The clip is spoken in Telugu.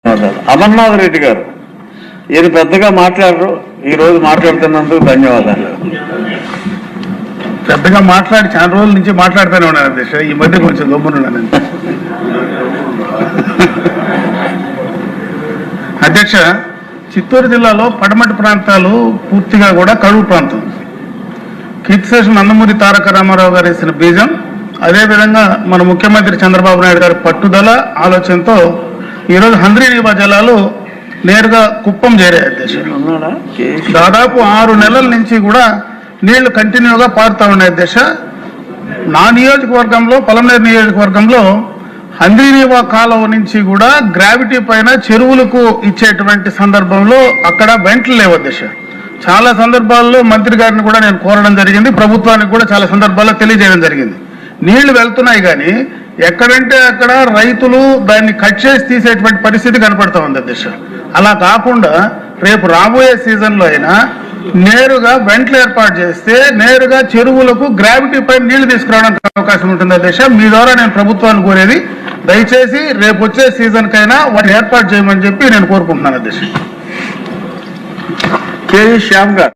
అమర్నాథ్ రెడ్డి గారు ఈయన పెద్దగా మాట్లాడరు, ఈ రోజు మాట్లాడుతున్నందుకు ధన్యవాదాలు. పెద్దగా మాట్లాడి చాలా రోజుల నుంచి మాట్లాడుతూనే ఉన్నాను అధ్యక్ష, ఈ మధ్య కొంచెం గమ్మునున్నాను. అధ్యక్ష, చిత్తూరు జిల్లాలో పడమటి ప్రాంతాలు పూర్తిగా కూడా కరువు ప్రాంతం. కీర్తిశేషం నందమూరి తారక రామారావు గారు వేసిన బీజం, అదేవిధంగా మన ముఖ్యమంత్రి చంద్రబాబు నాయుడు గారి పట్టుదల ఆలోచనతో ఈరోజు హంద్రీనీవా జలాలు నేరుగా కుప్పం చేరాయి అధ్యక్ష. దాదాపు 6 నెలల నుంచి కూడా నీళ్లు కంటిన్యూగా పారుతూ ఉన్నాయి అధ్యక్ష. నా నియోజకవర్గంలో, పలమనేరు నియోజకవర్గంలో హంద్రీనీవా కాలువ నుంచి కూడా గ్రావిటీ పైన చెరువులకు ఇచ్చేటువంటి సందర్భంలో అక్కడ వెంటలు లేవు అధ్యక్ష. చాలా సందర్భాల్లో మంత్రి గారిని కూడా నేను కోరడం జరిగింది, ప్రభుత్వానికి కూడా చాలా సందర్భాల్లో తెలియజేయడం జరిగింది. నీళ్లు వెళ్తున్నాయి కానీ ఎక్కడంటే అక్కడ రైతులు దాన్ని కట్ చేసి తీసేటువంటి పరిస్థితి కనపడతా ఉంది అధ్యక్ష. అలా కాకుండా రేపు రాబోయే సీజన్లో అయినా నేరుగా వెంటలు ఏర్పాటు చేస్తే నేరుగా చెరువులకు గ్రావిటీ పైన నీళ్లు తీసుకురావడానికి అవకాశం ఉంటుంది అధ్యక్ష. మీ ద్వారా నేను ప్రభుత్వాన్ని కోరేది, దయచేసి రేపు వచ్చే సీజన్కైనా వాటిని ఏర్పాటు చేయమని చెప్పి నేను కోరుకుంటున్నాను అధ్యక్ష. శ్యామ్ గారు.